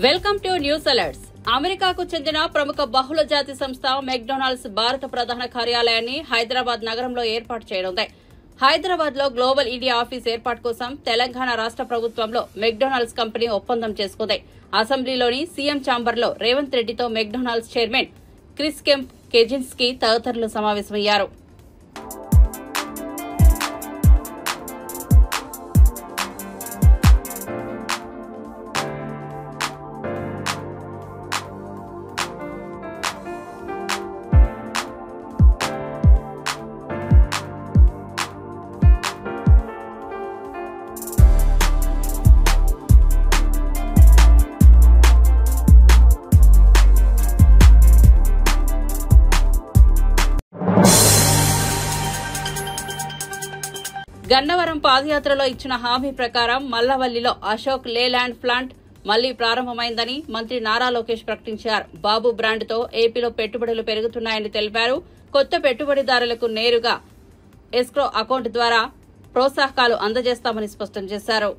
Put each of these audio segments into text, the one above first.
Welcome to news alerts. అమెరికాకు చెందిన ప్రముఖ బహుళ జాతి సంస్థ మెక్డొనాల్డ్స్ భారత ప్రధాన కార్యాలయాన్ని హైదరాబాద్ నగరంలో ఏర్పాటు చేయనుంది. హైదరాబాద్ లో గ్లోబల్ ఇండియా ఆఫీస్ ఏర్పాటు కోసం తెలంగాణ రాష్ట్ర ప్రభుత్వంలో మెక్డొనాల్డ్స్ కంపెనీ ఒప్పందం చేసుకుంది. అసెంబ్లీలోని సీఎం ఛాంబర్లో రేవంత్ రెడ్డితో మెక్డొనాల్డ్స్ చైర్మన్ క్రిస్ కెంప్ కెజిన్స్కీ తదితరులు సమావేశమయ్యారు. గన్నవరం పాదయాత్రలో ఇచ్చిన హామీ ప్రకారం మల్లవల్లిలో అశోక్ లేలాండ్ ప్లాంట్ మళ్లీ ప్రారంభమైందని మంత్రి నారా లోకేష్ ప్రకటించారు. బాబు బ్రాండ్తో ఏపీలో పెట్టుబడులు పెరుగుతున్నాయని తెలిపారు. కొత్త పెట్టుబడిదారులకు నేరుగా ఎస్క్రో అకౌంట్ ద్వారా ప్రోత్సాహకాలు అందజేస్తామని స్పష్టం చేశారు.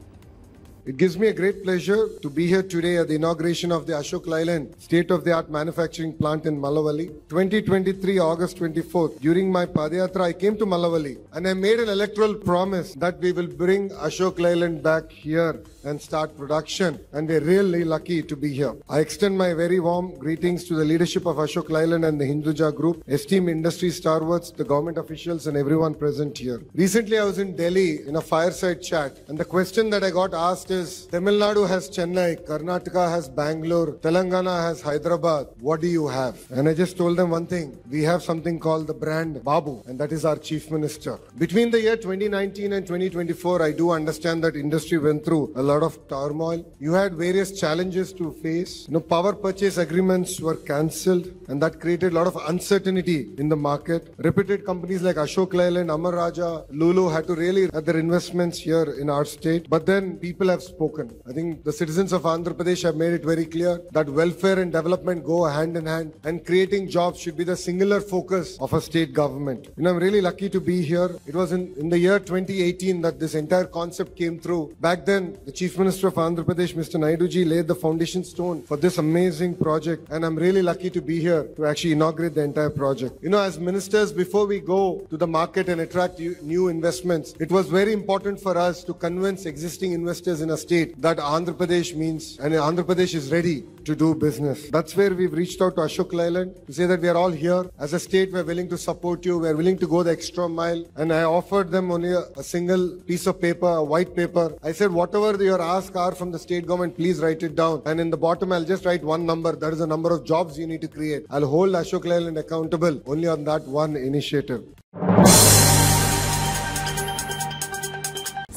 It gives me a great pleasure to be here today at the inauguration of the Ashok Leyland state-of-the-art manufacturing plant in Mallavalli. 2023 August 24th, during my Padayatra, I came to Mallavalli and I made an electoral promise that we will bring Ashok Leyland back here and start production, and we're really lucky to be here. I extend my very warm greetings to the leadership of Ashok Leyland and the Hinduja Group, esteemed industry stalwarts, the government officials and everyone present here. Recently I was in Delhi in a fireside chat, and the question that I got asked is, Tamil Nadu has Chennai, Karnataka has Bangalore, Telangana has Hyderabad. What do you have? And I just told them one thing. We have something called the brand Babu, and that is our chief minister. Between the year 2019 and 2024, I do understand that industry went through a lot of turmoil. You had various challenges to face. Power purchase agreements were cancelled, and that created a lot of uncertainty in the market. Reputed companies like Ashok Leyland, Amar Raja, Lulu had to really add their investments here in our state. But then people have spoken. I think the citizens of Andhra Pradesh have made it very clear that welfare and development go hand in hand, and creating jobs should be the singular focus of a state government. I'm really lucky to be here. It was in the year 2018 that this entire concept came through. Back then, the Chief Minister of Andhra Pradesh, Mr. Naidu ji, laid the foundation stone for this amazing project, and I'm really lucky to be here to actually inaugurate the entire project. As ministers, before we go to the market and attract new investments, it was very important for us to convince existing investors in a state that Andhra Pradesh means, and Andhra Pradesh is ready to do business. That's where we've reached out to Ashok Leyland to say that we are all here. As a state, we're willing to support you. We're willing to go the extra mile. And I offered them only a single piece of paper, a white paper. I said, whatever your asks are from the state government, please write it down. And in the bottom, I'll just write one number. That is the number of jobs you need to create. I'll hold Ashok Leyland accountable only on that one initiative.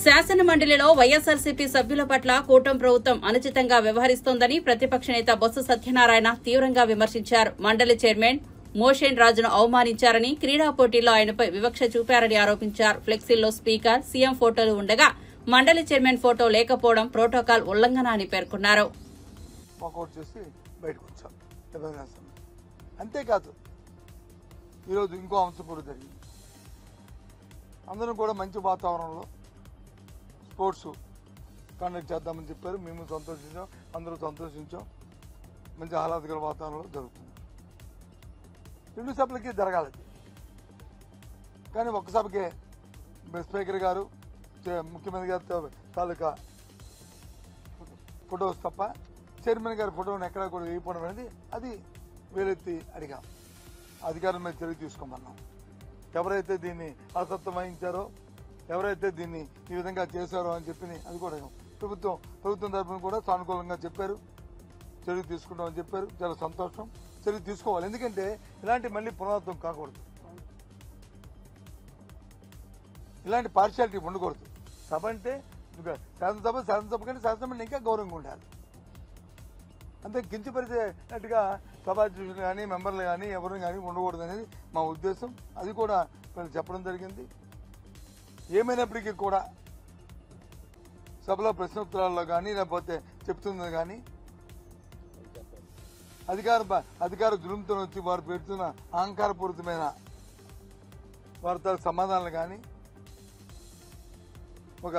శాసన మండలిలో వైఎస్ఆర్సీపీ సభ్యుల పట్ల కూటమి ప్రభుత్వం అనుచితంగా వ్యవహరిస్తోందని ప్రతిపక్ష నేత బొత్స సత్యనారాయణ తీవ్రంగా విమర్శించారు. మండలి చైర్మన్ మోషేన్ రాజును అవమానించారని, క్రీడా పోటీల్లో ఆయనపై వివక్ష చూపారని ఆరోపించారు. ఫ్లెక్సీల్లో స్పీకర్, సీఎం ఫోటోలు ఉండగా మండలి చైర్మన్ ఫోటో లేకపోవడం ప్రోటోకాల్ ఉల్లంఘన అని పేర్కొన్నారు. అంతేకాదు ఈరోజు ఇంకో అంశం కూడా జరిగింది. అందరం కూడా మంచి వాతావరణంలో స్పోర్ట్స్ కండక్ట్ చేద్దామని చెప్పారు. మేము సంతోషించాం, అందరూ సంతోషించాం. మంచి ఆహ్లాదకర వాతావరణంలో జరుగుతుంది. 2 సభలకి జరగాలి, కానీ ఒక్క సభకే స్పీకర్ గారు, ముఖ్యమంత్రి గారి తాలూకా ఫోటోస్ తప్ప చైర్మన్ గారి ఫోటోని ఎక్కడా కూడా వేయకపోవడం అనేది అది వేలెత్తి అడిగాం. అధికారుల మీద చర్య తీసుకోమన్నాం. ఎవరైతే దీన్ని అలసత్వం వహించారో, ఎవరైతే దీన్ని ఈ విధంగా చేశారో అని చెప్పి అది కూడా ప్రభుత్వం తరఫున కూడా సానుకూలంగా చెప్పారు. చర్య తీసుకుంటామని చెప్పారు. చాలా సంతోషం. చర్య తీసుకోవాలి. ఎందుకంటే ఇలాంటి మళ్ళీ పునరావృతం కాకూడదు. ఇలాంటి పార్షియాలిటీ ఉండకూడదు. సభ అంటే శాసనసభ కంటే శాసనసభని ఇంకా గౌరవంగా ఉండాలి. అంతే కించపరిచేటట్టుగా సభాధ్యక్షులు కానీ మెంబర్లు కానీ ఎవరు కానీ ఉండకూడదు అనేది మా ఉద్దేశం. అది కూడా వీళ్ళు చెప్పడం జరిగింది. ఏమైనప్పటికీ కూడా సభలో ప్రశ్నోత్తరాల్లో కానీ లేకపోతే చెప్తున్నది కానీ అధికార దురంతో వచ్చి వారు పెడుతున్న అహంకారపూరితమైన వార్తల సమాధానాలు కానీ ఒక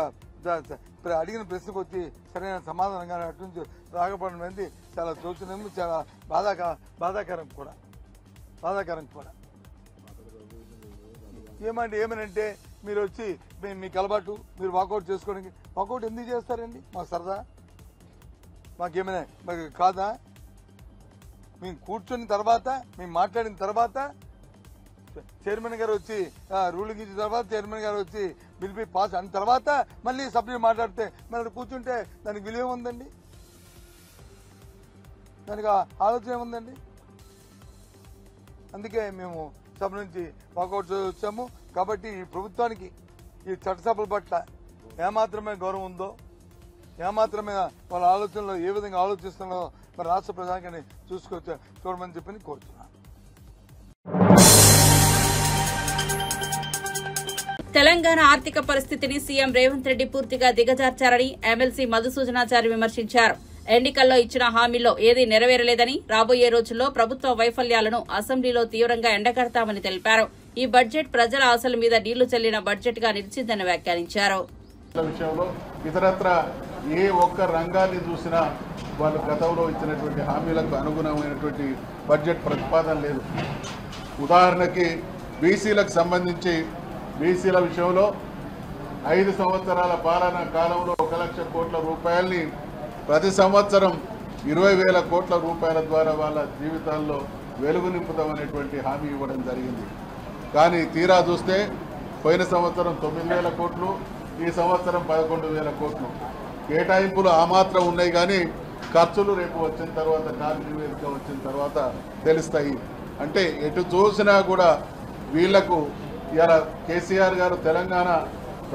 అడిగిన ప్రశ్నకు వచ్చి సరైన సమాధానం కానీ అటు నుంచి రాకపోవడం అనేది చాలా శోచనీయం, చాలా బాధాకరం కూడా. ఏమనంటే మీరు వచ్చి మీకు అలవాటు, మీరు వాకౌట్ చేసుకోవడానికి. వాకౌట్ ఎందుకు చేస్తారండి? మాకు సరదా, మాకేమైనా మాకు కాదా? మేము కూర్చున్న తర్వాత, మేము మాట్లాడిన తర్వాత, చైర్మన్ గారు వచ్చి రూలింగ్ ఇచ్చిన తర్వాత, చైర్మన్ గారు వచ్చి బిల్ పాస్ అయిన తర్వాత మళ్ళీ సభ్యులు మాట్లాడితే మళ్ళీ కూర్చుంటే దానికి విలువ ఉందండి? దానికి ఆలోచన ఏముందండి? అందుకే మేము సభ నుంచి వాకౌట్ వచ్చాము. కాబట్టి ఈ ప్రభుత్వానికి, ఈ చట్టసభల పట్ల ఏమాత్రమే గౌరవం ఉందో, ఏమాత్రమే వాళ్ళ ఆలోచనలో ఏ విధంగా ఆలోచిస్తున్నారో మరి రాష్ట్ర ప్రజానికని చూడమని చెప్పి కోరుతున్నాను. తెలంగాణ ఆర్థిక పరిస్థితిని సీఎం రేవంత్ రెడ్డి పూర్తిగా దిగజార్చారని ఎమ్మెల్సీ మధుసూదనాచారి విమర్శించారు. ఎన్నికల్లో ఇచ్చిన హామీల్లో ఏదీ నెరవేరలేదని, రాబోయే రోజుల్లో ప్రభుత్వ వైఫల్యాలను అసెంబ్లీలో తీవ్రంగా ఎండగడతామని తెలిపారు. ఈ బడ్జెట్ ప్రజల ఆశల మీద నీళ్లు చల్లిన బడ్జెట్ గా నిలిచిందని వ్యాఖ్యానించారు. ఇతరత్ర ఏ ఒక్క రంగాన్ని చూసినా వాళ్ళు గతంలో ఇచ్చినటువంటి హామీలకు అనుగుణమైనటువంటి బడ్జెట్ ప్రతిపాదన లేదు. ఉదాహరణకి బీసీలకు సంబంధించి బీసీల విషయంలో 5 సంవత్సరాల పాలనా కాలంలో 1 లక్ష కోట్ల రూపాయల్ని ప్రతి సంవత్సరం 20,000 కోట్ల రూపాయల ద్వారా వాళ్ళ జీవితాల్లో వెలుగు నింపుతామనేటువంటి హామీ ఇవ్వడం జరిగింది. కానీ తీరా చూస్తే పోయిన సంవత్సరం 9,000 కోట్లు, ఈ సంవత్సరం 11,000 కోట్లు కేటాయింపులు ఆ మాత్రం ఉన్నాయి. కానీ ఖర్చులు రేపు వచ్చిన తర్వాత, కార్యనివేదిక వచ్చిన తర్వాత తెలుస్తాయి. అంటే ఎటు చూసినా కూడా వీళ్లకు ఇలా కేసీఆర్ గారు తెలంగాణ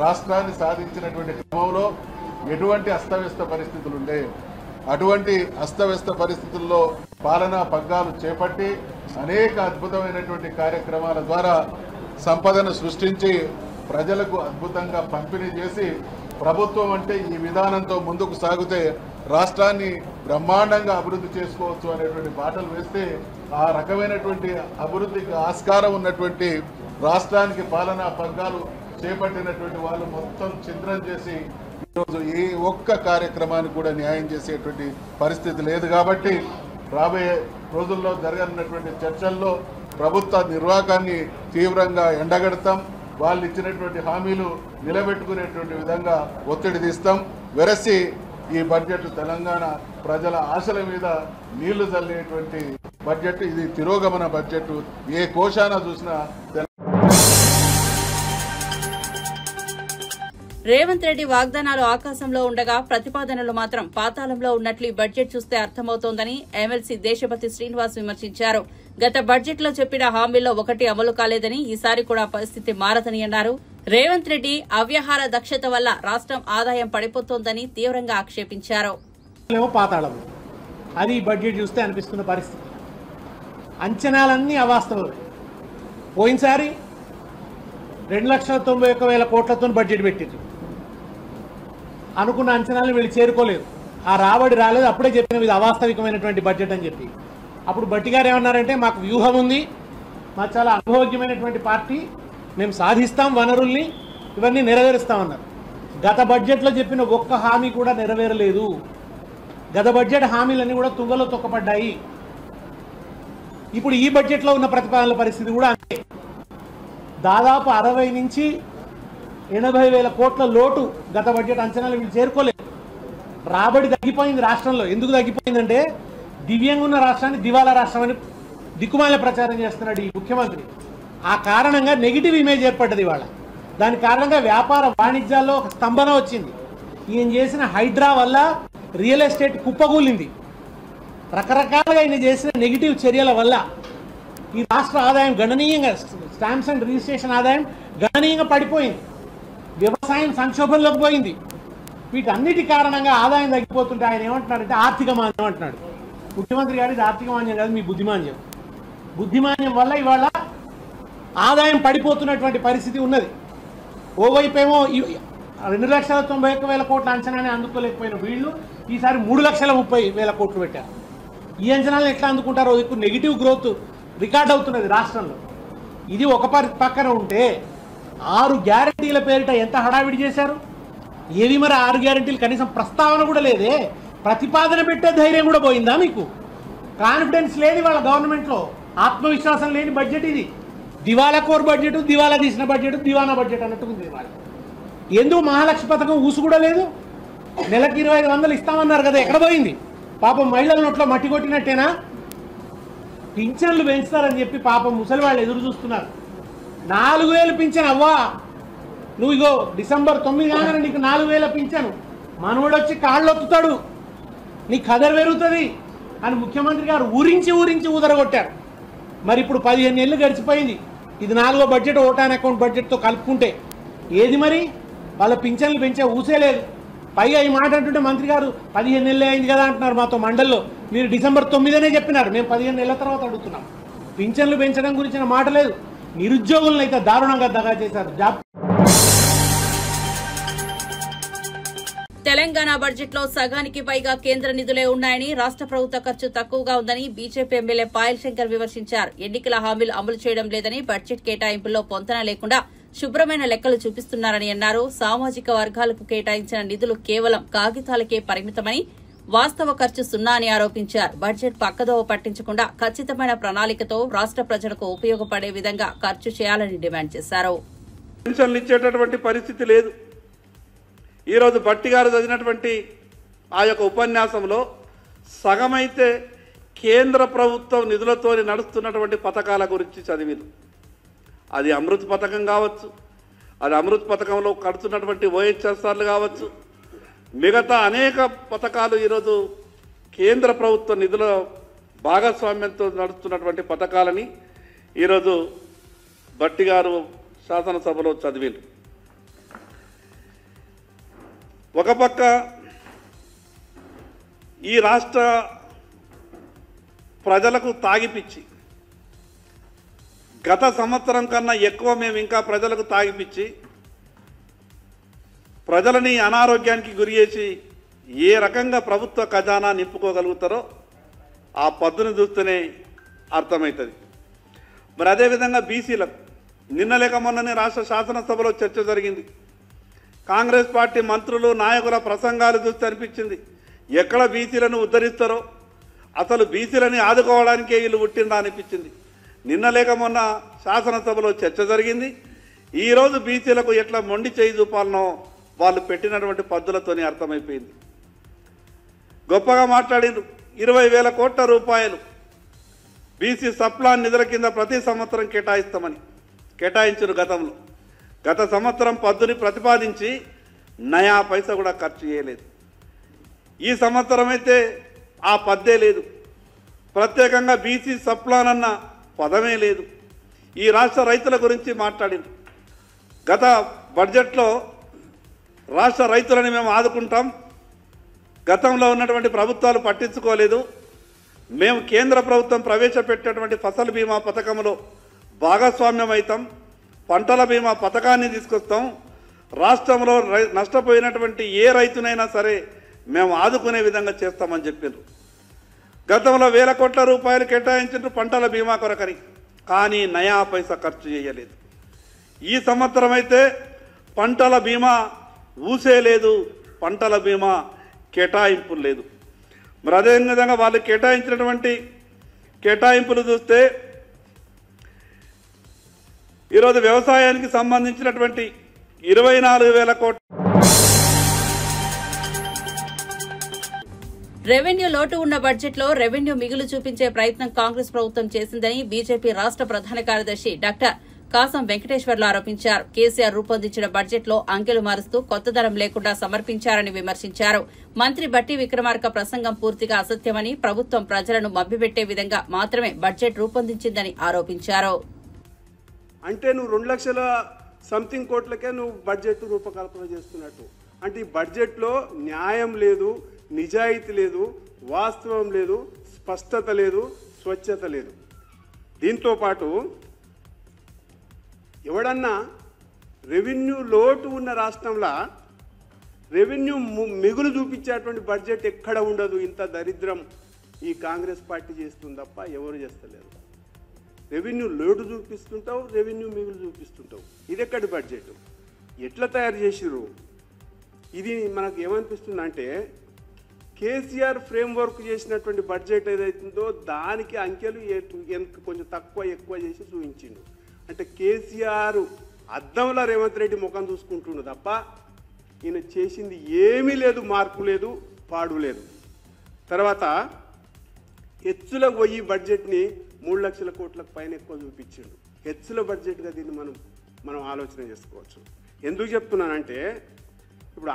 రాష్ట్రాన్ని సాధించినటువంటి క్రమంలో ఎటువంటి అస్తవ్యస్త పరిస్థితులు ఉండే, అటువంటి అస్తవ్యస్త పరిస్థితుల్లో పాలనా పగ్గాలు చేపట్టి అనేక అద్భుతమైనటువంటి కార్యక్రమాల ద్వారా సంపదను సృష్టించి ప్రజలకు అద్భుతంగా పంపిణీ చేసి, ప్రభుత్వం అంటే ఈ విధానంతో ముందుకు సాగితే రాష్ట్రాన్ని బ్రహ్మాండంగా అభివృద్ధి చేసుకోవచ్చు అనేటువంటి బాటలు వేస్తే, ఆ రకమైనటువంటి అభివృద్ధికి ఆస్కారం ఉన్నటువంటి రాష్ట్రానికి పాలనా పగ్గాలు చేపట్టినటువంటి వాళ్ళు మొత్తం ఛిద్రం చేసి ఈరోజు ఏ ఒక్క కార్యక్రమానికి కూడా న్యాయం చేసేటువంటి పరిస్థితి లేదు. కాబట్టి రాబోయే రోజుల్లో జరగనున్నటువంటి చర్చల్లో ప్రభుత్వ నిర్వాహకాన్ని తీవ్రంగా ఎండగడతాం. వాళ్ళు ఇచ్చినటువంటి హామీలు నిలబెట్టుకునేటువంటి విధంగా ఒత్తిడి తీస్తాం. వెరసి ఈ బడ్జెట్ తెలంగాణ ప్రజల ఆశల మీద నీళ్లు చల్లేటువంటి బడ్జెట్, ఇది తిరోగమన బడ్జెట్. ఏ కోశాన చూసినా రేవంత్ రెడ్డి వాగ్దానాలు ఆకాశంలో ఉండగా ప్రతిపాదనలు మాత్రం పాతాళంలో ఉన్నట్లు బడ్జెట్ చూస్తే అర్థమవుతోందని ఎమ్మెల్సీ దేశపతి శ్రీనివాస్ విమర్శించారు. గత బడ్జెట్ లో చెప్పిన హామీల్లో ఒకటి అమలు కాలేదని, ఈసారి కూడా పరిస్థితి మారదని అన్నారు. రేవంత్ రెడ్డి అవ్యవహార దక్షత వల్ల రాష్ట్రం ఆదాయం పడిపోతోందని తీవ్రంగా ఆక్షేపించారు. పాతాళం అది బడ్జెట్ చూస్తే అనిపిస్తున్న పరిస్థితి. అంచనాలన్నీ అవాస్తవమే. పోయినసారి 2,91,000 కోట్లతో బడ్జెట్ పెట్టింది. అనుకున్న అంచనాలను వీళ్ళు చేరుకోలేదు. ఆ రాబడి రాలేదు. అప్పుడే చెప్పిన ఇది అవాస్తవికమైనటువంటి బడ్జెట్ అని చెప్పి. అప్పుడు బట్టి గారు ఏమన్నారంటే, మాకు వ్యూహం ఉంది, మాకు చాలా అనుభవజ్ఞమైనటువంటి పార్టీ, మేము సాధిస్తాం, వనరుల్ని ఇవన్నీ నెరవేరుస్తామన్నారు. గత బడ్జెట్లో చెప్పిన ఒక్క హామీ కూడా నెరవేరలేదు. గత బడ్జెట్ హామీలన్నీ కూడా తుంగలో తొక్కపడ్డాయి. ఇప్పుడు ఈ బడ్జెట్లో ఉన్న ప్రతిపాదనల పరిస్థితి కూడా అంతే. దాదాపు 60 నుంచి 80,000 కోట్ల లోటు గత బడ్జెట్ అంచనాలు వీళ్ళు చేరుకోలేదు. రాబడి తగ్గిపోయింది రాష్ట్రంలో. ఎందుకు తగ్గిపోయిందంటే, దివ్యంగా ఉన్న రాష్ట్రాన్ని దివాలా రాష్ట్రం అని దిక్కుమాల ప్రచారం చేస్తున్నాడు ఈ ముఖ్యమంత్రి. ఆ కారణంగా నెగిటివ్ ఇమేజ్ ఏర్పడ్డది ఇవాళ. దాని కారణంగా వ్యాపార వాణిజ్యాల్లో ఒక స్తంభన వచ్చింది. ఈయన చేసిన హైడ్రా వల్ల రియల్ ఎస్టేట్ కుప్పగూలింది. రకరకాలుగా ఈయన చేసిన నెగిటివ్ చర్యల వల్ల ఈ రాష్ట్ర ఆదాయం గణనీయంగా, స్టాంప్స్ అండ్ రిజిస్ట్రేషన్ ఆదాయం గణనీయంగా పడిపోయింది. వ్యవసాయం సంక్షోభంలోకి పోయింది. వీటన్నిటి కారణంగా ఆదాయం తగ్గిపోతుంటే ఆయన ఏమంటున్నాడంటే ఆర్థిక మాంద్యం అంటున్నాడు. ముఖ్యమంత్రి గారు ఇది ఆర్థిక మాంద్యం కాదు, మీ బుద్ధిమాంద్యం. బుద్ధిమాంద్యం వల్ల ఇవాళ ఆదాయం పడిపోతున్నటువంటి పరిస్థితి ఉన్నది. ఓవైపేమో 2,91,000 కోట్ల అంచనాన్ని అందుకోలేకపోయిన వీళ్ళు ఈసారి 3,30,000 కోట్లు పెట్టారు. ఈ అంచనాలను ఎట్లా అందుకుంటారో ఇప్పుడు నెగిటివ్ గ్రోత్ రికార్డ్ అవుతున్నది రాష్ట్రంలో. ఇది ఒక పక్కన ఉంటే 6 గ్యారంటీల పేరిట ఎంత హడావిడి చేశారు. ఏవి మరి 6 గ్యారెంటీలు కనీసం ప్రస్తావన కూడా లేదే, ప్రతిపాదన పెట్టే ధైర్యం కూడా పోయిందా మీకు? కాన్ఫిడెన్స్ లేదు వాళ్ళ గవర్నమెంట్లో, ఆత్మవిశ్వాసం లేని బడ్జెట్ ఇది. దివాలా కోర్ బడ్జెట్, దివాలా తీసిన బడ్జెట్, దివానా బడ్జెట్ అన్నట్టుంది వాళ్ళు. ఎందుకు మహాలక్ష్మి పథకం ఊసు కూడా లేదు? నెలకు 2500 ఇస్తామన్నారు కదా, ఎక్కడ పోయింది? పాపం మహిళల నోట్లో మట్టి కొట్టినట్టేనా? పింఛన్లు పెంచుతారని చెప్పి పాపం ముసలి వాళ్ళు ఎదురు చూస్తున్నారు. 4000 పింఛన్ అవ్వా, నువ్వు ఇగో డిసెంబర్ 9 కాగానే నీకు 4000 పింఛను, మనవడు వచ్చి కాళ్ళు ఒత్తుతాడు, నీ కదర్ పెరుగుతుంది అని ముఖ్యమంత్రి గారు ఊరించి ఊదరగొట్టారు. మరి ఇప్పుడు 15 నెలలు గడిచిపోయింది, ఇది 4వ బడ్జెట్ ఓటాన్ అకౌంట్ బడ్జెట్తో కలుపుకుంటే. ఏది మరి వాళ్ళ పింఛన్లు పెంచే ఊసే లేదు. పైగా ఈ మాట అంటుంటే మంత్రి గారు 15 నెలలే అయింది కదా అంటున్నారు మాతో మండల్లో. మీరు డిసెంబర్ 9నే చెప్పినారు, మేము 15 నెలల తర్వాత అడుగుతున్నాం. పింఛన్లు పెంచడం గురించిన మాట లేదు. నిరుద్యోగులను అయితే దారుణంగా దగా చేశారు. తెలంగాణ బడ్జెట్ లో సగానికి పైగా కేంద్ర నిధులే ఉన్నాయని, రాష్ట్ర ప్రభుత్వ ఖర్చు తక్కువగా ఉందని బీజేపీ ఎమ్మెల్యే పాయల్ శంకర్ విమర్శించారు. ఎన్నికల హామీలు అమలు చేయడం లేదని, బడ్జెట్ కేటాయింపుల్లో పొంతన లేకుండా శుభ్రమైన లెక్కలు చూపిస్తున్నారని అన్నారు. సామాజిక వర్గాలకు కేటాయించిన నిధులు కేవలం కాగితాలకే పరిమితమని, వాస్తవ ఖర్చు 0 అని ఆరోపించారు. బడ్జెట్ పక్కదోవ పట్టించకుండా ఖచ్చితమైన ప్రణాళికతో రాష్ట్ర ప్రజలకు ఉపయోగపడే విధంగా ఖర్చు చేయాలని డిమాండ్ చేశారు. పెన్షన్లు ఇచ్చేటటువంటి పరిస్థితి లేదు. ఈరోజు భట్టి గారు చదివినటువంటి ఆ యొక్క ఉపన్యాసంలో సగమైతే కేంద్ర ప్రభుత్వం నిధులతో నడుస్తున్నటువంటి పథకాల గురించి చదివింది. అది అమృత్ పథకం కావచ్చు, అది అమృత్ పథకంలో కడుతున్నటువంటి ఓహెచ్ఎస్ఆర్లు కావచ్చు, మిగతా అనేక పథకాలు ఈరోజు కేంద్ర ప్రభుత్వ నిధుల భాగస్వామ్యంతో నడుస్తున్నటువంటి పథకాలని ఈరోజు భట్టి గారు శాసనసభలో చదివింది. ఒక పక్క ఈ రాష్ట్ర ప్రజలకు తాగిపిచ్చి, గత సంవత్సరం కన్నా ఎక్కువ మేము ఇంకా ప్రజలకు తాగిపిచ్చి ప్రజలని అనారోగ్యానికి గురి చేసి ఏ రకంగా ప్రభుత్వ ఖజానా నింపుకోగలుగుతారో ఆ పద్దును చూస్తేనే అర్థమవుతుంది. మరి అదేవిధంగా బీసీలకు నిన్న లేక మొన్ననే రాష్ట్ర శాసనసభలో చర్చ జరిగింది. కాంగ్రెస్ పార్టీ మంత్రులు నాయకుల ప్రసంగాలు చూస్తే అనిపించింది, ఎక్కడ బీసీలను ఉద్ధరిస్తారో, అసలు బీసీలని ఆదుకోవడానికే వీళ్ళు పుట్టిందా అనిపించింది. నిన్న లేక మొన్న శాసనసభలో చర్చ జరిగింది. ఈరోజు బీసీలకు ఎట్లా మొండి చేయి చూపాలనో వాళ్ళు పెట్టినటువంటి పద్ధతులతోనే అర్థమైపోయింది. గొప్పగా మాట్లాడిండ్రు. 20,000 కోట్ల రూపాయలు బీసీ సప్లాన్ నిధుల కింద ప్రతి సంవత్సరం కేటాయిస్తామని కేటాయించారు గతంలో. గత సంవత్సరం పద్దుని ప్రతిపాదించి నయా పైసా కూడా ఖర్చు చేయలేదు. ఈ సంవత్సరం అయితే ఆ పద్దే లేదు, ప్రత్యేకంగా బీసీ సప్లాన్ అన్న పదమే లేదు. ఈ రాష్ట్ర రైతుల గురించి మాట్లాడింది. గత బడ్జెట్లో రాష్ట్ర రైతులని మేము ఆదుకుంటాం, గతంలో ఉన్నటువంటి ప్రభుత్వాలు పట్టించుకోలేదు, మేము కేంద్ర ప్రభుత్వం ప్రవేశపెట్టేటువంటి ఫసల్ బీమా పథకంలో భాగస్వామ్యం అవుతాం, పంటల బీమా పథకాన్ని తీసుకొస్తాం, రాష్ట్రంలో నష్టపోయినటువంటి ఏ రైతునైనా సరే మేము ఆదుకునే విధంగా చేస్తామని చెప్పారు. గతంలో 1,000 కోట్ల రూపాయలు కేటాయించారు పంటల బీమా కొరకని, కానీ నయా పైసా ఖర్చు చేయలేదు. ఈ సంవత్సరం అయితే పంటల బీమా ఊసే లేదు, పంటల బీమా కేటాయింపులు లేదు. మరి అదేవిధంగా వాళ్ళు కేటాయించినటువంటి కేటాయింపులు చూస్తే ఈరోజు వ్యవసాయానికి సంబంధించినటువంటి 24,000 కోట్ల రెవెన్యూ లోటు ఉన్న బడ్జెట్ లో రెవెన్యూ మిగులు చూపించే ప్రయత్నం కాంగ్రెస్ ప్రభుత్వం చేసిందని బీజేపీ రాష్ట్ర ప్రధాన కార్యదర్శి డాక్టర్ కాసం వెంకటేశ్వర్లు ఆరోపించారు. కేసీఆర్ రూపొందించిన బడ్జెట్ లో అంకెలు మారుస్తూ కొత్తదనం లేకుండా సమర్పించారని విమర్శించారు. మంత్రి బట్టి విక్రమార్క ప్రసంగం పూర్తిగా అసత్యమని, ప్రభుత్వం ప్రజలను మభ్యపెట్టే విధంగా మాత్రమే బడ్జెట్ రూపొందించిందని ఆరోపించారు. అంటే నువ్వు 2 లక్షల సంథింగ్ కోట్లకే నువ్వు బడ్జెట్ రూపకల్పన చేస్తున్నట్టు. అంటే ఈ బడ్జెట్లో న్యాయం లేదు, నిజాయితీ లేదు, వాస్తవం లేదు, స్పష్టత లేదు, స్వచ్ఛత లేదు. దీంతో పాటు ఎవడన్నా రెవెన్యూ లోటు ఉన్న రాష్ట్రంలో రెవెన్యూ మిగులు చూపించేటువంటి బడ్జెట్ ఎక్కడ ఉండదు. ఇంత దరిద్రం ఈ కాంగ్రెస్ పార్టీ చేస్తుంది తప్ప ఎవరు చేస్తలేరు. రెవెన్యూ లోటు చూపిస్తుంటావు, రెవెన్యూ మిగులు చూపిస్తుంటావు. ఇది ఎక్కడి బడ్జెట్? ఎట్లా తయారు చేసిర్రు? ఇది మనకు ఏమనిపిస్తుందంటే కేసీఆర్ ఫ్రేమ్వర్క్ చేసినటువంటి బడ్జెట్ ఏదైతుందో దానికి అంకెలు కొంచెం తక్కువ ఎక్కువ చేసి చూపించిండు. అంటే కేసీఆర్ అద్దంలో రేవంత్ రెడ్డి ముఖం చూసుకుంటుండు తప్ప ఈయన చేసింది ఏమీ లేదు, మార్పు లేదు, పాడు లేదు. తర్వాత హెచ్చులకు పోయి బడ్జెట్ని 3 లక్షల కోట్లకు పైన ఎక్కువ చూపించిండు. హెచ్చుల బడ్జెట్గా దీన్ని మనం ఆలోచన చేసుకోవచ్చు. ఎందుకు చెప్తున్నానంటే ఇప్పుడు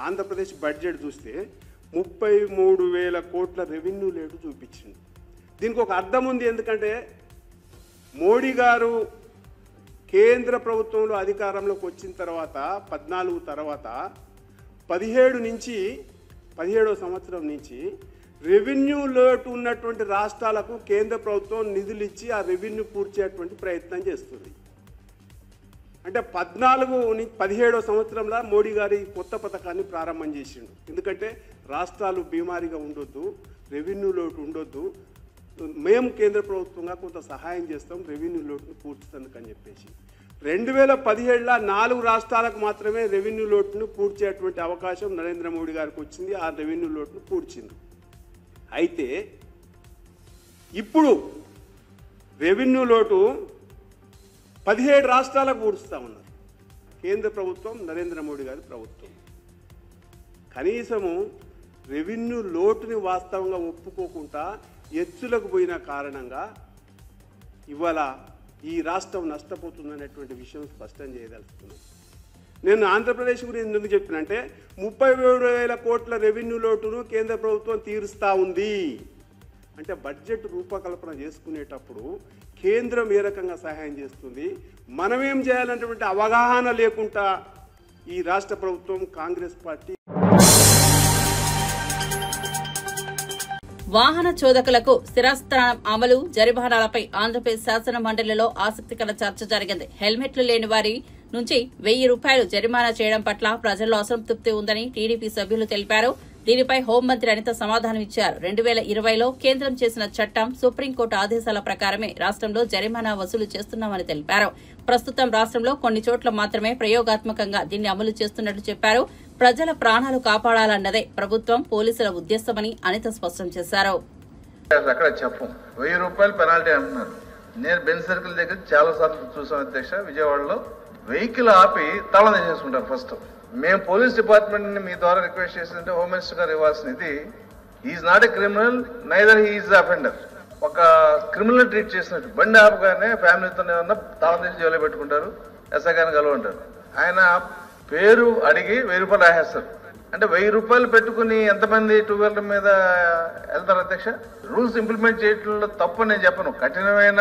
ఆంధ్రప్రదేశ్ బడ్జెట్ చూస్తే 33,000 కోట్ల రెవెన్యూ రేటు చూపించింది. దీనికి ఒక అర్థం ఉంది. ఎందుకంటే మోడీ గారు కేంద్ర ప్రభుత్వంలో అధికారంలోకి వచ్చిన తర్వాత 14 తర్వాత 17వ సంవత్సరం నుంచి రెవెన్యూ లోటు ఉన్నటువంటి రాష్ట్రాలకు కేంద్ర ప్రభుత్వం నిధులు ఇచ్చి ఆ రెవెన్యూ పూర్చేటువంటి ప్రయత్నం చేస్తుంది. అంటే 17వ సంవత్సరంలో మోడీ గారి కొత్త పథకాన్ని ప్రారంభం చేసిండు. ఎందుకంటే రాష్ట్రాలు బీమారీగా ఉండొద్దు, రెవెన్యూ లోటు ఉండొద్దు, మేము కేంద్ర ప్రభుత్వంగా కొంత సహాయం చేస్తాం రెవెన్యూ లోటును పూడ్చుతందుకు అని చెప్పేసి 2017లో 4 రాష్ట్రాలకు మాత్రమే రెవెన్యూ లోటును పూడ్చేటువంటి అవకాశం నరేంద్ర మోడీ గారికి వచ్చింది. ఆ రెవెన్యూ లోటును పూడ్చింది. అయితే ఇప్పుడు రెవెన్యూ లోటు 17 రాష్ట్రాలకు పూడుస్తూ ఉన్నారు కేంద్ర ప్రభుత్వం, నరేంద్ర మోడీ గారి ప్రభుత్వం. కనీసము రెవెన్యూ లోటుని వాస్తవంగా ఒప్పుకోకుండా ఎత్తులకు పోయిన కారణంగా ఇవాళ ఈ రాష్ట్రం నష్టపోతుందనేటువంటి విషయం స్పష్టం చేయదలుచుకున్నాను. నేను ఆంధ్రప్రదేశ్ గురించి ఎందుకు చెప్పినంటే 37,000 కోట్ల రెవెన్యూ లోటును కేంద్ర ప్రభుత్వం తీరుస్తూ ఉంది. అంటే బడ్జెట్ రూపకల్పన చేసుకునేటప్పుడు కేంద్రం ఏ రకంగా సహాయం చేస్తుంది, మనమేం చేయాలనేటువంటి అవగాహన లేకుండా ఈ రాష్ట్ర ప్రభుత్వం, కాంగ్రెస్ పార్టీ వాహన చోదకులకు స్థిరాస్త్రానం అమలు, జరిమానాలపై ఆంధ్రప్రదేశ్ శాసన మండలిలో ఆసక్తికర చర్చ జరిగింది. హెల్మెట్లు లేని వారి నుంచి 1,000 రూపాయలు జరిమానా చేయడం పట్ల ప్రజల్లో అసంతృప్తి ఉందని టీడీపీ సభ్యులు తెలిపారు. దీనిపై హోంమంత్రి అనిత సమాధానం ఇచ్చారు. 2020లో కేంద్రం చేసిన చట్టం, సుప్రీంకోర్టు ఆదేశాల ప్రకారమే రాష్ట్రంలో జరిమానా వసూలు చేస్తున్నామని తెలిపారు. ప్రస్తుతం రాష్ట్రంలో కొన్ని చోట్ల మాత్రమే ప్రయోగాత్మకంగా దీన్ని అమలు చేస్తున్నట్లు చెప్పారు. ప్రజల ప్రాణాలు కాపాడాలన్నదే ప్రభుత్వం, పోలీసుల ఉద్దేశమని అనిత స్పష్టం చేశారు. అక్కడ చెప్పం 1,000 రూపాయలు పెనాల్టీ అంటున్నారు. నేను బెంచ్ సర్కిల్ దగ్గర చాలా సార్లు చూసాను అధ్యక్ష. విజయవాడలో వెహికల్ ఆపి తాళం చేసుకుంటారు. ఫస్ట్ మేము పోలీస్ డిపార్ట్మెంట్ ని మీ ద్వారా రిక్వెస్ట్ చేసిందంటే హోమ్ మినిస్టర్ గారు ఇవ్వాల్సినది, is not a criminal, neither he is offender. ఒక క్రిమినల్ ట్రీట్ చేసినట్టు బండి ఆపగానే ఫ్యామిలీతో ఏమన్నా తాళం చేసి జైల్లో పెట్టుకుంటారు, ఎస్ఐ గారిని కలవంటారు. ఆయన పేరు అడిగి 1,000 రూపాయలు రాసేస్తారు. అంటే 1,000 రూపాయలు పెట్టుకుని ఎంతమంది 2 వీలర్ మీద వెళ్తారు అధ్యక్ష? రూల్స్ ఇంప్లిమెంట్ చేయడంలో తప్పు నేను చెప్పను. కఠినమైన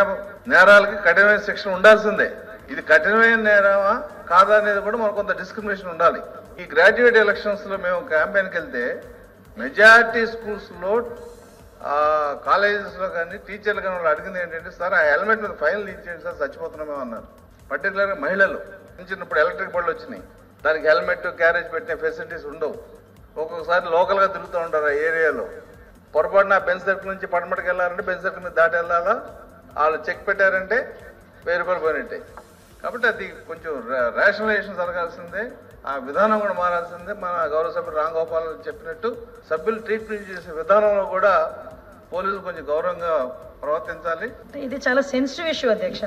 నేరాలకి కఠినమైన శిక్షణ ఉండాల్సిందే. ఇది కఠినమైన నేరమా కాదా అనేది కూడా మనకు కొంత డిస్క్రిమినేషన్ ఉండాలి. ఈ గ్రాడ్యుయేట్ ఎలక్షన్స్ లో మేము క్యాంపెయిన్కి వెళ్తే మెజారిటీ స్కూల్స్ లో, కాలేజెస్ లో కానీ టీచర్లు కానీ వాళ్ళు అడిగింది ఏంటంటే, సార్ ఆ హెల్మెట్ మీద ఫైన్ ఇచ్చేయండి సార్, చచ్చిపోతున్నామేమో అన్నారు. పర్టికులర్గా మహిళలు చిన్నప్పుడు ఎలక్ట్రిక్ బళ్ళు వచ్చినాయి, దానికి హెల్మెట్ క్యారేజ్ పెట్టిన ఫెసిలిటీస్ ఉండవు. ఒక్కొక్కసారి లోకల్ గా తిరుగుతూ ఉంటారు ఆ ఏరియాలో. పొరపాటున బెంచ్ సర్కిల్ నుంచి పడమటికి వెళ్ళాలంటే బెంచ్ సర్కిల్ మీద దాటి వెళ్ళాలా, వాళ్ళు చెక్ పెట్టారంటే 1,000 రూపాయలు పోయినట్టే. కాబట్టి అది కొంచెం రేషనలైజేషన్ జరగాల్సిందే, ఆ విధానం కూడా మారాల్సిందే. మన గౌరవ సభ్యులు రాంగోపాల్ చెప్పినట్టు సభ్యులు ట్రీట్మెంట్ చేసే విధానంలో కూడా పోలీసులు కొంచెం గౌరవంగా ప్రవర్తించాలి. ఇది చాలా సెన్సిటివ్ ఇష్యూ అధ్యక్ష.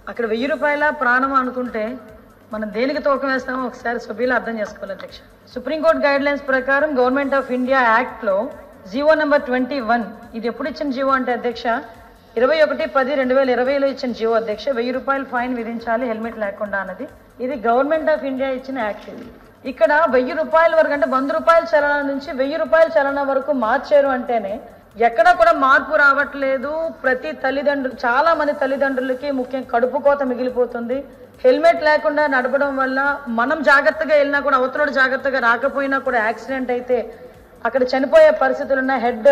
అక్కడ 1,000 రూపాయల ప్రాణం అనుకుంటే మనం దేనికి తూకం వేస్తామో ఒకసారి సభ్యులు అర్థం చేసుకోవాలి అధ్యక్ష. సుప్రీంకోర్టు గైడ్ లైన్స్ ప్రకారం గవర్నమెంట్ ఆఫ్ ఇండియా యాక్ట్ లో జీవో నెంబర్ 21, ఇది ఎప్పుడు ఇచ్చిన జీవో అంటే అధ్యక్ష 21/10/2020లో ఇచ్చిన జీవో అధ్యక్ష. 1,000 రూపాయలు ఫైన్ విధించాలి హెల్మెట్ లేకుండా అన్నది. ఇది గవర్నమెంట్ ఆఫ్ ఇండియా ఇచ్చిన యాక్ట్. ఇది ఇక్కడ 1,000 రూపాయల వరకు అంటే 100 రూపాయల చలన నుంచి 1,000 రూపాయల చలన వరకు మార్చారు అంటేనే ఎక్కడ కూడా మార్పు రావట్లేదు. ప్రతి తల్లిదండ్రులు, చాలా మంది తల్లిదండ్రులకి ముఖ్యంగా కడుపు కోత మిగిలిపోతుంది. హెల్మెట్ లేకుండా నడపడం వల్ల మనం జాగ్రత్తగా వెళ్ళినా కూడా అవతల జాగ్రత్తగా రాకపోయినా కూడా యాక్సిడెంట్ అయితే అక్కడ చనిపోయే పరిస్థితులు ఉన్నాయి. హెడ్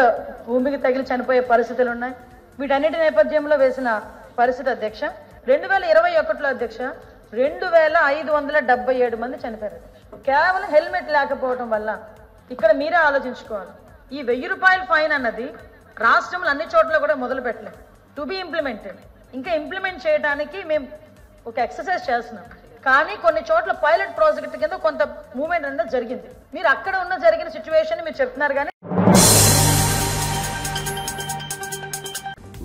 భూమికి తగిలి చనిపోయే పరిస్థితులు ఉన్నాయి. వీటన్నిటి నేపథ్యంలో వేసిన పరిస్థితి అధ్యక్ష. 2021లో అధ్యక్ష 2,577 మంది చనిపోయారు కేవలం హెల్మెట్ లేకపోవడం వల్ల. ఇక్కడ మీరే ఆలోచించుకోవాలి. ఈ 1,000 రూపాయల ఫైన్ అన్నది రాష్ట్రంలో అన్ని చోట్ల కూడా మొదలు పెట్టలేదు, టు బి ఇంప్లిమెంటెడ్. ఇంకా ఇంప్లిమెంట్ చేయడానికి మేము ఒక ఎక్సర్సైజ్ చేస్తున్నాం. కానీ కొన్ని చోట్ల పైలట్ ప్రాజెక్ట్ కింద కొంత మూవ్మెంట్ అనేది జరిగింది. మీరు అక్కడ జరిగిన సిచ్యువేషన్ మీరు చెప్తున్నారు కానీ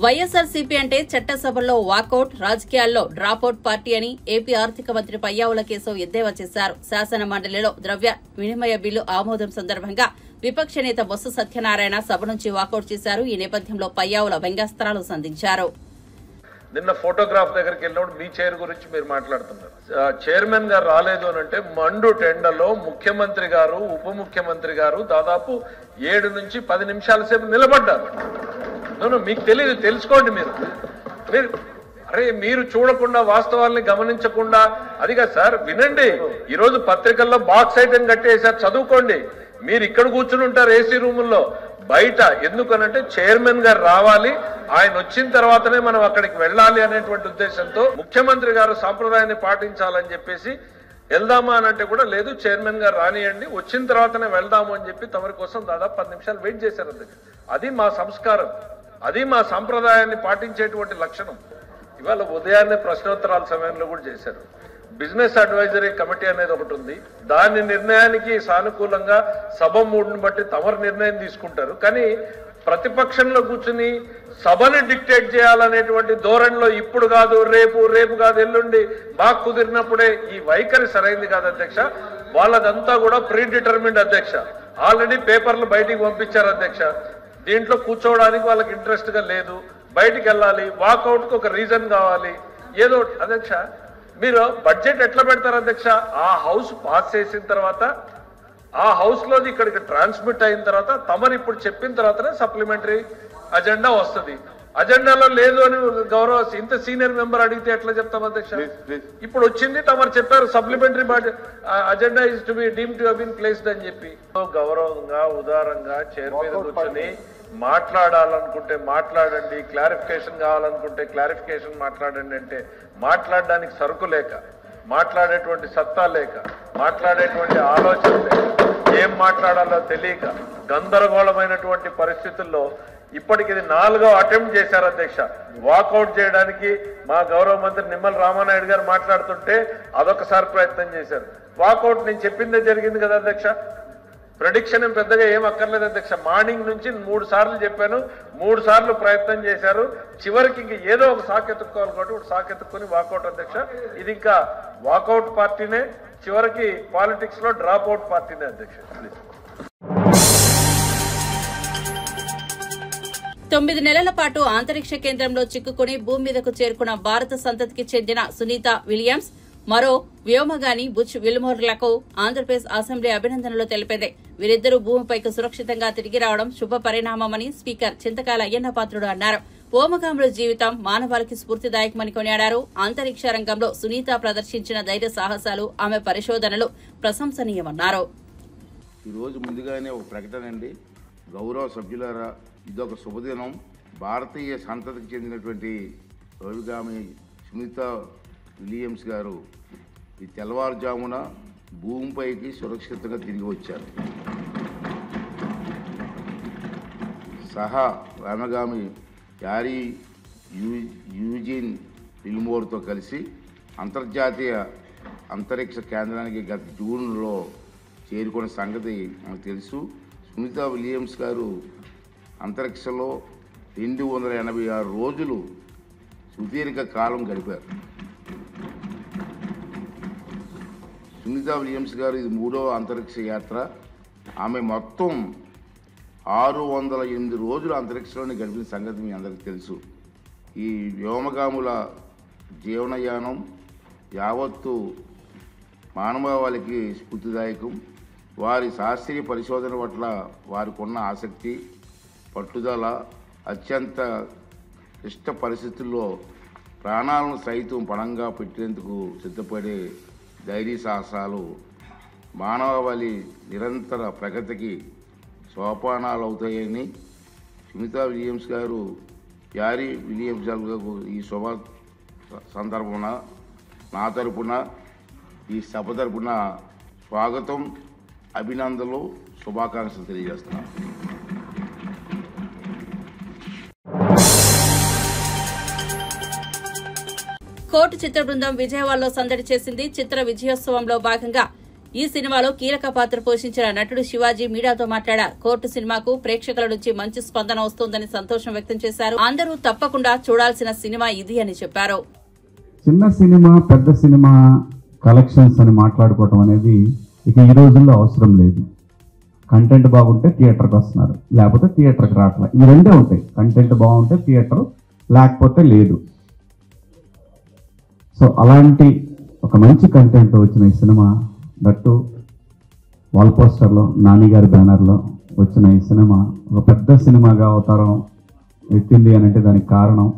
వైఎస్ఆర్సీపీ అంటే చట్టసభల్లో వాకౌట్, రాజకీయాల్లో డ్రాపౌట్ పార్టీ అని ఏపీ ఆర్థిక మంత్రి పయ్యావుల కేశవ్ ఎద్దేవా చేశారు. శాసన మండలిలో ద్రవ్య వినిమయ బిల్లు ఆమోదం సందర్భంగా విపక్ష నేత బొత్స సత్యనారాయణ సభ నుంచి వాకౌట్ చేశారు. ఈ నేపథ్యంలో పయ్యావుల వ్యంగ్యాస్త్రాలు సంధించారు. నిన్న ఫోటోగ్రాఫ్ దగ్గరికి వెళ్ళినప్పుడు మీ చైర్ గురించి మీరు మాట్లాడుతున్నారు. చైర్మన్ గారు రాలేదు అని అంటే మండు టెండలో ముఖ్యమంత్రి గారు, ఉప ముఖ్యమంత్రి గారు దాదాపు 7 నుంచి 10 నిమిషాల సేపు నిలబడ్డారు. మీకు తెలియదు, తెలుసుకోండి. మీరు చూడకుండా వాస్తవాల్ని గమనించకుండా అదిగా సార్ వినండి. ఈరోజు పత్రికల్లో బాక్స్ ఐటెం కట్టేసారు, చదువుకోండి. మీరు ఇక్కడ కూర్చుని ఉంటారు ఏసీ రూముల్లో, బయట ఎందుకనంటే చైర్మన్ గారు రావాలి, ఆయన వచ్చిన తర్వాతనే మనం అక్కడికి వెళ్ళాలి అనేటువంటి ఉద్దేశంతో ముఖ్యమంత్రి గారు సాంప్రదాయాన్ని పాటించాలని చెప్పేసి వెళ్దామా అని అంటే కూడా లేదు, చైర్మన్ గారు రానియండి, వచ్చిన తర్వాతనే వెళ్దాము అని చెప్పి తమరి కోసం దాదాపు 10 నిమిషాలు వెయిట్ చేశారు. అది మా సంస్కారం, అది మా సంప్రదాయాన్ని పాటించేటువంటి లక్షణం. ఇవాళ ఉదయాన్నే ప్రశ్నోత్తరాల సమయంలో కూడా చేశారు. బిజినెస్ అడ్వైజరీ కమిటీ అనేది ఒకటి ఉంది. దాని నిర్ణయానికి సానుకూలంగా సభ మూడుని బట్టి తమరు నిర్ణయం తీసుకుంటారు. కానీ ప్రతిపక్షంలో కూర్చుని సభని డిక్టేట్ చేయాలనేటువంటి ధోరణిలో ఇప్పుడు కాదు, రేపు కాదు, ఎల్లుండి మాకు కుదిరినప్పుడే ఈ వైఖరి సరైంది కాదు అధ్యక్ష. వాళ్ళదంతా కూడా ప్రీ డిటర్మిన్డ్ అధ్యక్ష. ఆల్రెడీ పేపర్లు బయటికి పంపించారు అధ్యక్ష. దీంట్లో కూర్చోవడానికి వాళ్ళకి ఇంట్రెస్ట్ గా లేదు, బయటికి వెళ్ళాలి, వాకౌట్ కు ఒక రీజన్ కావాలి, ఏదో. అధ్యక్ష మీరు బడ్జెట్ ఎట్లా పెడతారు అధ్యక్ష? ఆ హౌస్ పాస్ చేసిన తర్వాత, ఆ హౌస్ లోది ఇక్కడికి ట్రాన్స్మిట్ అయిన తర్వాత, తమరు ఇప్పుడు చెప్పిన తర్వాతనే సప్లిమెంటరీ అజెండా వస్తుంది. అజెండాలో లేదు అని గౌరవ ఇంత సీనియర్ మెంబర్ అడిగితే ఎట్లా చెప్తాం అధ్యక్ష? ఇప్పుడు వచ్చింది, తమరు చెప్పారు supplementary agenda is to be deemed to have been placed అని చెప్పి. గౌరవంగా ఉదారంగా చైర్ మీద కూర్చొని మాట్లాడాలనుకుంటే మాట్లాడండి, క్లారిఫికేషన్ కావాలనుకుంటే క్లారిఫికేషన్ మాట్లాడండి అంటే మాట్లాడడానికి సరుకు లేక, మాట్లాడేటువంటి సత్తా లేక, మాట్లాడేటువంటి ఆలోచన లేక, ఏం మాట్లాడాలో తెలియక గందరగోళమైనటువంటి పరిస్థితుల్లో ఇప్పటికి ఇది 4వ అటెంప్ట్ చేశారు అధ్యక్ష వాకౌట్ చేయడానికి. మా గౌరవ మంత్రి నిమ్మల రామానాయుడు గారు మాట్లాడుతుంటే అదొకసారి ప్రయత్నం చేశారు. వాకౌట్ నేను చెప్పిందే జరిగింది కదా అధ్యక్ష. ప్రెడిక్షన్ ఏం పెద్దగా ఏం అక్కర్లేదు అధ్యక్ష. మార్నింగ్ నుంచి 3 సార్లు చెప్పాను, 3 సార్లు ప్రయత్నం చేశారు. చివరికి ఇంక ఏదో ఒక సాకెత్తుకోవాలి కాబట్టి ఒక సాకెత్తుకొని వాకౌట్ అధ్యక్ష. ఇది ఇంకా వాకౌట్ పార్టీనే, చివరికి పాలిటిక్స్ లో డ్రాప్ అవుట్ పార్టీనే అధ్యక్ష. 9 నెలల పాటు అంతరిక్ష కేంద్రంలో చిక్కుకుని భూమి మీదకు చేరుకున్న భారత సంతతికి చెందిన సునీత విలియమ్స్, మరో వ్యోమగాని బుచ్ విల్మోర్లకు ఆంధ్రప్రదేశ్ అసెంబ్లీ అభినందనలు తెలిపింది. వీరిద్దరూ భూమిపైకి సురక్షితంగా తిరిగి రావడం శుభ పరిణామమని స్పీకర్ చింతకాయల అయ్యన్న పాత్రుడు అన్నారు. వ్యోమగాముల జీవితం మానవాళికి స్ఫూర్తిదాయకమని కొనియాడారు. అంతరిక్ష రంగంలో సునీత ప్రదర్శించిన ధైర్య సాహసాలు, ఆమె పరిశోధనలు ప్రశంసనీయమన్నారు. ఈ రోజు ముందుగానే ఒక ప్రకటన అండి, గౌరవ సభ్యులారా, ఇదొక శుభదినం. భారతీయ సంతతికి చెందినటువంటి వ్యోమగామి సునీత విలియమ్స్ గారు ఈ తెల్లవారుజామున భూమిపైకి సురక్షితంగా తిరిగి వచ్చారు. సహా వ్యోమగామి యారీ యూజిన్ విల్మోర్తో కలిసి అంతర్జాతీయ అంతరిక్ష కేంద్రానికి గత జూన్లో చేరుకున్న సంగతి మనకు తెలుసు. సునీత విలియమ్స్ గారు అంతరిక్షంలో 286 రోజులు సుదీర్ఘ కాలం గడిపారు. సునీత విలియమ్స్ గారు ఇది 3వ అంతరిక్ష యాత్ర. ఆమె మొత్తం 608 రోజులు అంతరిక్షంలోనే గడిపిన సంగతి మీ అందరికీ తెలుసు. ఈ వ్యోమగాముల జీవనయానం యావత్తు మానవాళికి స్ఫూర్తిదాయకం. వారి శాస్త్రీయ పరిశోధన పట్ల వారికి ఉన్న ఆసక్తి, పట్టుదల, అత్యంత క్లిష్ట పరిస్థితుల్లో ప్రాణాలను సైతం పణంగా పెట్టేందుకు సిద్ధపడే ధైర్య సాహసాలు మానవాళి నిరంతర ప్రగతికి సోపానాలు అవుతాయని సునీత విలియమ్స్ గారు, యారీ విలియమ్స్ గారు ఈ శుభ సందర్భమున నా తరపున, ఈ సభ తరపున స్వాగతం, అభినందనలు, శుభాకాంక్షలు తెలియజేస్తున్నాను. కోర్టు చిత్ర బృందం విజయవాడలో సందడి చేసింది. చిత్ర విజయోత్సవంలో భాగంగా ఈ సినిమాలో కీలక పాత్ర పోషించిన నటుడు శివాజీ మీడియాతో మాట్లాడారు. కోర్టు సినిమాకు ప్రేక్షకుల నుంచి మంచి స్పందన వస్తోందని సంతోషం వ్యక్తం చేశారు. అందరూ తప్పకుండా చూడాల్సిన సినిమా ఇది అని చెప్పారు. చిన్న సినిమా పెద్ద సినిమా కలెక్షన్స్ అని మాట్లాడుకోవటం అనేది ఇక ఈ రోజుల్లో అవసరం లేదు. కంటెంట్ బాగుంటే థియేటర్కి వస్తున్నారు, లేకపోతే థియేటర్కి రావట్లేదు. ఇవి రెండే ఉంటాయి, కంటెంట్ బాగుంటే థియేటర్, లేకపోతే లేదు. సో అలాంటి ఒక మంచి కంటెంట్ వచ్చిన ఈ సినిమా, దట్టు వాల్ పోస్టర్లో నాని గారి బ్యానర్లో వచ్చిన ఈ సినిమా ఒక పెద్ద సినిమాగా అవతారం ఎత్తింది అని అంటే దానికి కారణం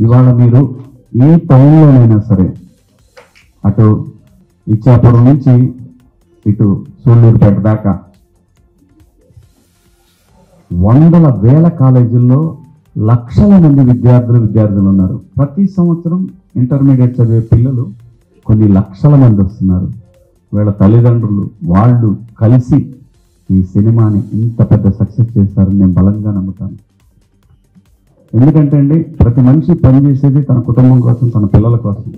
ఇవాళ మీరు ఏ టౌన్లోనైనా సరే, అటు ఇచ్చాపురం నుంచి ఇటు సూళ్ళూరుపేట దాకా వందల వేల కాలేజీల్లో లక్షల మంది విద్యార్థులు ఉన్నారు. ప్రతి సంవత్సరం ఇంటర్మీడియట్ చదివే పిల్లలు కొన్ని లక్షల మంది వస్తున్నారు. వీళ్ళ తల్లిదండ్రులు వాళ్ళు కలిసి ఈ సినిమాని ఇంత పెద్ద సక్సెస్ చేశారని నేను బలంగా నమ్ముతాను. ఎందుకంటే అండి, ప్రతి మనిషి పనిచేసేది తన కుటుంబం కోసం, తన పిల్లల కోసం.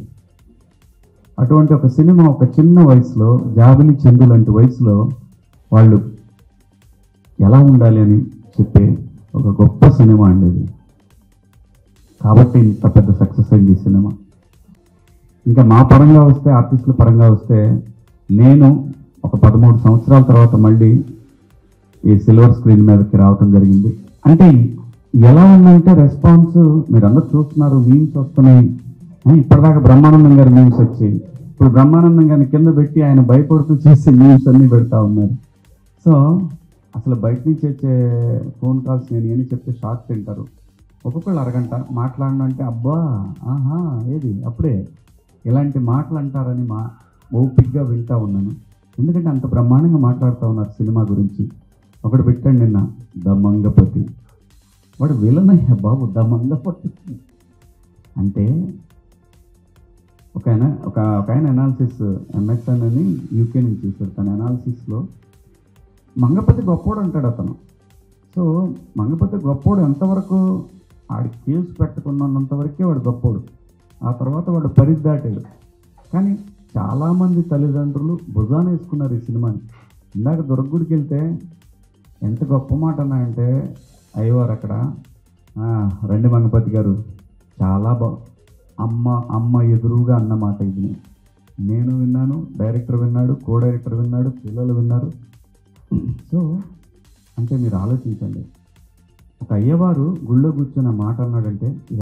అటువంటి ఒక సినిమా ఒక చిన్న వయసులో, జాబిలి చందు లాంటి వయసులో వాళ్ళు ఎలా ఉండాలి అని చెప్పే ఒక గొప్ప సినిమా అండి ఇది. కాబట్టి ఇంత పెద్ద సక్సెస్ అయింది ఈ సినిమా. ఇంకా మా పరంగా వస్తే, ఆర్టిస్టుల పరంగా వస్తే, నేను ఒక 13 సంవత్సరాల తర్వాత మళ్ళీ ఈ సిల్వర్ స్క్రీన్ మీదకి రావటం జరిగింది. అంటే ఎలా ఉందంటే రెస్పాన్స్ మీరు అందరూ చూస్తున్నారు, మీమ్స్ వస్తున్నాయి. ఇప్పటిదాకా బ్రహ్మానందం గారి మీమ్స్ వచ్చాయి, ఇప్పుడు బ్రహ్మానందం గారిని కింద పెట్టి ఆయన భయపడుతూ చేసే మీమ్స్ అన్నీ పెడతా ఉన్నారు. సో అసలు బయట నుంచి వచ్చే ఫోన్ కాల్స్ నేను ఏమి చెప్తే షాక్ తింటారు. ఒక్కొక్కళ్ళు అరగంట మాట్లాడినంటే అబ్బా ఆహా ఏది అప్పుడే ఇలాంటి మాటలు అంటారని ఓపిక్గా వింటా ఉన్నాను. ఎందుకంటే అంత బ్రహ్మాండంగా మాట్లాడుతూ ఉన్నారు సినిమా గురించి. ఒకటి పెట్టండి నిన్న, ద మంగపతి. వాడు విలనయ్యా బాబు, ద మంగపతి అంటే ఒక ఆయన అనాలిసిస్ ఎంఎస్ఎన్ అని యూకే నుంచి చూశారు. తన అనాలిసిస్లో మంగపతి గొప్పోడు అంటాడు అతను. సో మంగపతి గొప్పోడు ఎంతవరకు, ఆడి కేసు పెట్టుకున్నంతవరకే వాడు గొప్పోడు. ఆ తర్వాత వాడు పరిధి దాటాడు. కానీ చాలామంది తల్లిదండ్రులు భుజాన వేసుకున్నారు ఈ సినిమాని. ఇందాక దుర్గుడికి వెళ్తే ఎంత గొప్ప మాట అన్నాయంటే, అయ్యవారు అక్కడ రండి మంగపతి గారు చాలా అమ్మ ఎదురుగా అన్నమాట. ఇది నేను విన్నాను, డైరెక్టర్ విన్నాడు, కో డైరెక్టర్ విన్నాడు, పిల్లలు విన్నారు. సో అంటే మీరు ఆలోచించండి, ఒక అయ్యవారు గుళ్ళో కూర్చున్న మాట అన్నాడంటే ఇది